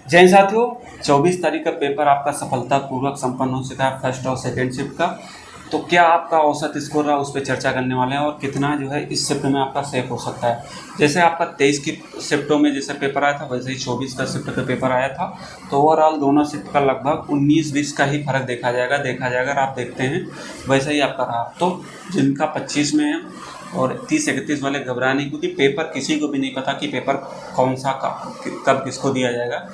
जय हिंद साथियों, 24 तारीख का पेपर आपका सफलतापूर्वक संपन्न हो चुका है फर्स्ट और सेकेंड शिफ्ट का। तो क्या आपका औसत स्कोर रहा उस पर चर्चा करने वाले हैं और कितना जो है इस शिफ्ट में आपका सेफ हो सकता है। जैसे आपका 23 की शिफ्टों में जैसे पेपर आया था वैसे ही 24 का शिफ्ट का पेपर आया था। तो ओवरऑल दोनों शिफ्ट का लगभग 19-20 का ही फर्क देखा जाएगा अगर आप देखते हैं वैसा ही आपका रहा। तो जिनका 25 में है और 30-31 वाले घबरा नहीं, क्योंकि पेपर किसी को भी नहीं पता कि पेपर कौन सा कब किसको दिया जाएगा।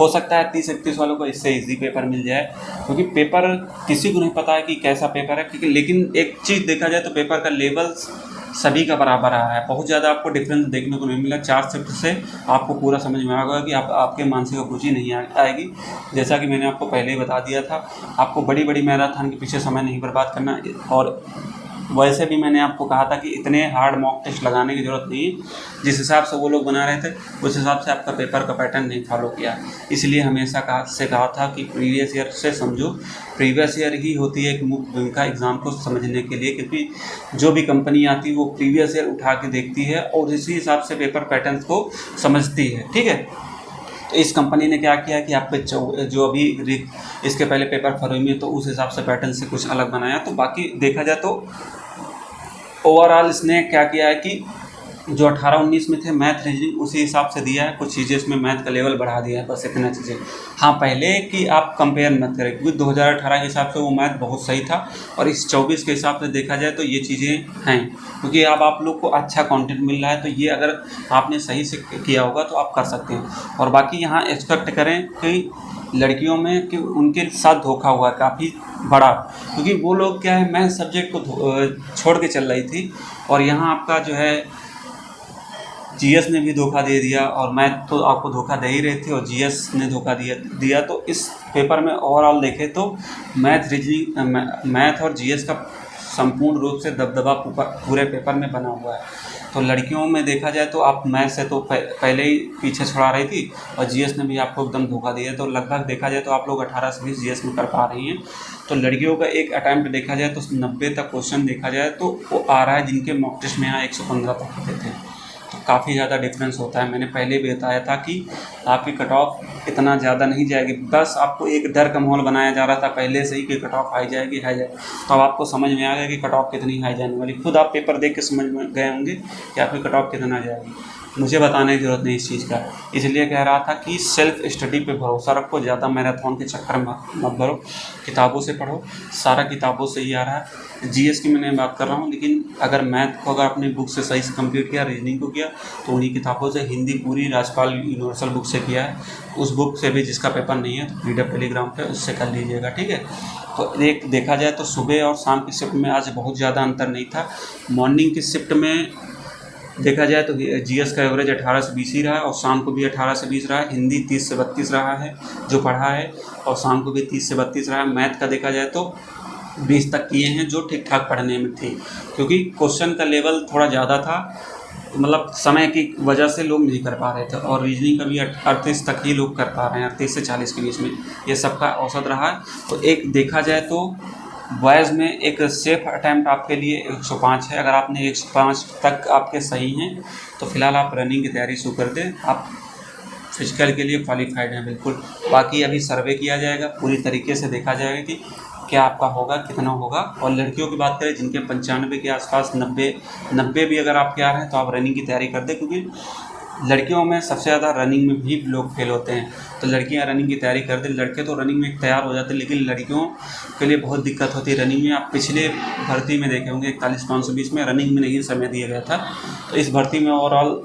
हो सकता है 30-31 वालों को इससे इजी पेपर मिल जाए, क्योंकि पेपर किसी को नहीं पता है कि कैसा पेपर है। क्योंकि लेकिन एक चीज़ देखा जाए तो पेपर का लेवल सभी का बराबर रहा है, बहुत ज़्यादा आपको डिफरेंस देखने को नहीं मिला। 4 शिफ्ट से आपको पूरा समझ में आएगा कि आपके मानसिक रुचि नहीं आएगी। जैसा कि मैंने आपको पहले ही बता दिया था, आपको बड़ी बड़ी मैराथन के पीछे समय नहीं बर्बाद करना। और वैसे भी मैंने आपको कहा था कि इतने हार्ड मॉक टेस्ट लगाने की ज़रूरत नहीं है। जिस हिसाब से वो लोग बना रहे थे उस हिसाब से आपका पेपर का पैटर्न नहीं फॉलो किया। इसलिए हमेशा कहा था कि प्रीवियस ईयर से समझो। प्रीवियस ईयर ही होती है एक मुख्य भूमिका एग्ज़ाम को समझने के लिए, क्योंकि जो भी कंपनी आती है वो प्रीवियस ईयर उठा के देखती है और इसी हिसाब से पेपर पैटर्न को समझती है। ठीक है, तो इस कंपनी ने क्या किया कि आपके जो अभी इसके पहले पेपर फरवरी में, तो उस हिसाब से पैटर्न से कुछ अलग बनाया। तो बाकी देखा जाए तो ओवरऑल इसने क्या किया है कि जो 18-19 में थे मैथ रीजनिंग उसी हिसाब से दिया है। कुछ चीज़ें इसमें मैथ का लेवल बढ़ा दिया है, बस इतना चीज़ें। हाँ, पहले कि आप कंपेयर मत करें, क्योंकि 2018 के हिसाब से वो मैथ बहुत सही था और इस 24 के हिसाब से देखा जाए तो ये चीज़ें हैं। क्योंकि अब आप लोग को अच्छा कंटेंट मिल रहा है, तो ये अगर आपने सही से किया होगा तो आप कर सकते हैं। और बाकी यहाँ एक्सपेक्ट करें कि लड़कियों में कि उनके साथ धोखा हुआ काफ़ी बड़ा, क्योंकि वो लोग क्या है मैथ सब्जेक्ट को छोड़ के चल रही थी और यहाँ आपका जो है जीएस ने भी धोखा दे दिया। और मैथ तो आपको धोखा दे ही रही थी और जीएस ने धोखा दिया। तो इस पेपर में ओवरऑल देखें तो मैथ और जीएस का संपूर्ण रूप से दबदबा पूरे पेपर में बना हुआ है। तो लड़कियों में देखा जाए तो आप मैथ से तो पहले ही पीछे छुड़ा रही थी और जीएस ने भी आपको एकदम धोखा दिया। तो लगभग देखा जाए तो आप लोग 18 से 20 जीएस में कर पा रही हैं। तो लड़कियों का एक अटैम्प्ट देखा जाए तो 90 तक क्वेश्चन देखा जाए तो वो आ रहा है, जिनके मॉक टेस्ट में यहाँ 115 तक होते थे। तो काफ़ी ज़्यादा डिफरेंस होता है। मैंने पहले भी बताया था कि आपकी कट ऑफ इतना ज़्यादा नहीं जाएगी, बस आपको एक डर का माहौल बनाया जा रहा था पहले से ही कि कट ऑफ हाई जाएगी। तो अब आपको समझ में आ गया कि कट ऑफ कितनी हाई जाने वाली। खुद आप पेपर देख के समझ में गए होंगे कि आपकी कट ऑफ कितना जाएगी। मुझे बताने की ज़रूरत नहीं इस चीज़ का। इसलिए कह रहा था कि सेल्फ स्टडी पे भरोसा रखो, ज़्यादा मैराथन के चक्कर में मत भरो, किताबों से पढ़ो। सारा किताबों से ही आ रहा है। जीएस की मैंने बात कर रहा हूँ, लेकिन अगर मैथ को अगर अपनी बुक से सही से कंप्लीट किया, रीजनिंग को किया, तो उन्हीं किताबों से। हिंदी पूरी राजपाल यूनिवर्सल बुक से किया है। उस बुक से भी जिसका पेपर नहीं है तो पीडीएफ टेलीग्राम पे उससे कर लीजिएगा। ठीक है, तो एक देखा जाए तो सुबह और शाम की शिफ्ट में आज बहुत ज़्यादा अंतर नहीं था। मॉर्निंग की शिफ्ट में देखा जाए तो जीएस का एवरेज 18 से 20 ही रहा है और शाम को भी 18 से 20 रहा है। हिंदी 30 से 32 रहा है जो पढ़ा है, और शाम को भी 30 से 32 रहा है। मैथ का देखा जाए तो 20 तक किए हैं, जो ठीक ठाक पढ़ने में थी, क्योंकि क्वेश्चन का लेवल थोड़ा ज़्यादा था, मतलब समय की वजह से लोग नहीं कर पा रहे थे। और रीजनिंग का भी 38 तक ही लोग कर पा रहे हैं, 38 से 40 के बीच में ये सबका औसत रहा है। तो एक देखा जाए तो बॉयज़ में एक सेफ अटैम्प्ट आपके लिए 105 है। अगर आपने 105 तक आपके सही हैं तो फिलहाल आप रनिंग की तैयारी शुरू कर दें, आप फिजिकल के लिए क्वालिफाइड हैं बिल्कुल। बाकी अभी सर्वे किया जाएगा, पूरी तरीके से देखा जाएगा कि क्या आपका होगा, कितना होगा। और लड़कियों की बात करें जिनके 95 के आसपास, 90 भी अगर आपके आ रहे हैं तो आप रनिंग की तैयारी कर दें, क्योंकि लड़कियों में सबसे ज़्यादा रनिंग में भी लोग फेल होते हैं। तो लड़कियां रनिंग की तैयारी कर दें। लड़के तो रनिंग में तैयार हो जाते हैं, लेकिन लड़कियों के लिए बहुत दिक्कत होती है रनिंग में। आप पिछले भर्ती में देखे होंगे 41-520 में रनिंग में नहीं समय दिया गया था। तो इस भर्ती में ओवरऑल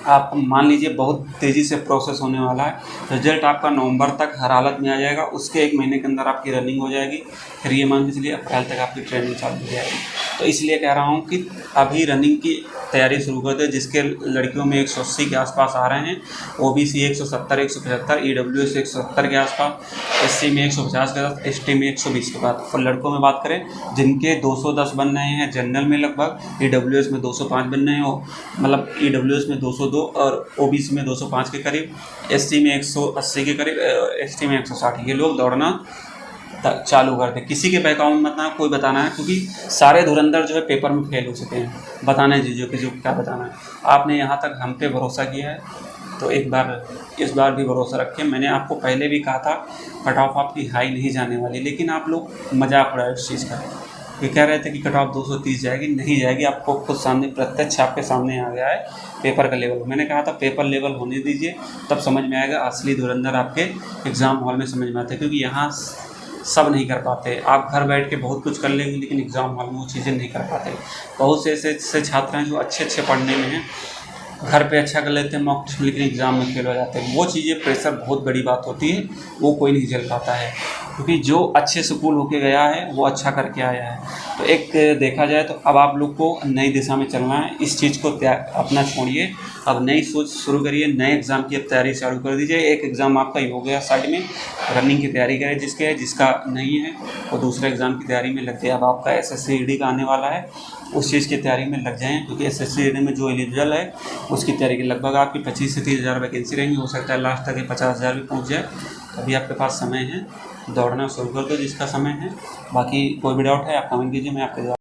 आप मान लीजिए बहुत तेज़ी से प्रोसेस होने वाला है। रिजल्ट आपका नवंबर तक हर हालत में आ जाएगा, उसके 1 महीने के अंदर आपकी रनिंग हो जाएगी। फिर ये मान के चलिए अप्रैल तक आपकी ट्रेनिंग चालू हो जाएगी। तो इसलिए कह रहा हूँ कि अभी रनिंग की तैयारी शुरू कर दें। जिसके लड़कियों में 180 के आसपास आ रहे हैं, ओबीसी 170, 175, ईडब्ल्यूएस 170 के आसपास, एससी में 150 के आसपास, एसटी में 120 के बाद। और लड़कों में बात करें जिनके 210 बन रहे हैं जनरल में, लगभग ईडब्ल्यूएस में 205 बन रहे हैं, मतलब ईडब्ल्यूएस में 202 और ओबीसी में 205 के करीब, एससी में 180 के करीब, एसटी में 160। ये लोग दौड़ना चालू कर दे। किसी के बैकग्राउंड में ना कोई बताना है, क्योंकि सारे धुरंधर जो है पेपर में फेल हो चुके हैं। बताने दीजिए कि जो क्या बताना है। आपने यहाँ तक हम पे भरोसा किया है, तो एक बार इस बार भी भरोसा रखें। मैंने आपको पहले भी कहा था कट ऑफ आपकी हाई नहीं जाने वाली, लेकिन आप लोग मजाक उड़ाए उस चीज़ का। ये कह रहे थे कि कट ऑफ 230 जाएगी, नहीं जाएगी। आपको खुद सामने प्रत्यक्ष आपके सामने आ गया है पेपर का लेवल। मैंने कहा था पेपर लेवल होने दीजिए, तब समझ में आएगा असली धुरंधर आपके एग्ज़ाम हॉल में समझ में आते हैं, क्योंकि यहाँ सब नहीं कर पाते। आप घर बैठ के बहुत कुछ कर लेंगे, लेकिन एग्ज़ाम हॉल में वो चीज़ें नहीं कर पाते। बहुत से ऐसे छात्र हैं जो अच्छे पढ़ने में हैं, घर पे अच्छा कर लेते हैं मॉक टेस्ट में, लेकिन एग्ज़ाम में फेल हो जाते हैं। वो चीज़ें प्रेशर बहुत बड़ी बात होती है, वो कोई नहीं झेल पाता है, क्योंकि जो अच्छे स्कूल होके गया है वो अच्छा करके आया है। तो एक देखा जाए तो अब आप लोग को नई दिशा में चलना है। इस चीज़ को अपना छोड़िए, अब नई सोच शुरू करिए, नए एग्ज़ाम की अब तैयारी चालू कर दीजिए। एक एग्ज़ाम आपका हो गया साइड में, रनिंग की तैयारी करें जिसका नहीं है वो दूसरे एग्ज़ाम की तैयारी में लग जाए। अब आपका SSC का आने वाला है, उस चीज़ की तैयारी में लग जाएँ, क्योंकि SSC में जो एलिजिबल है उसकी तैयारी की लगभग आपकी 25 से 30 हज़ार वैकेंसी रहेंगी। हो सकता है लास्ट तक 50 हज़ार भी पहुँच जाए। अभी आपके पास समय है, दौड़ना शुरू कर दो जिसका समय है। बाकी कोई भी डाउट है आप कमेंट कीजिए, मैं आपके जवाब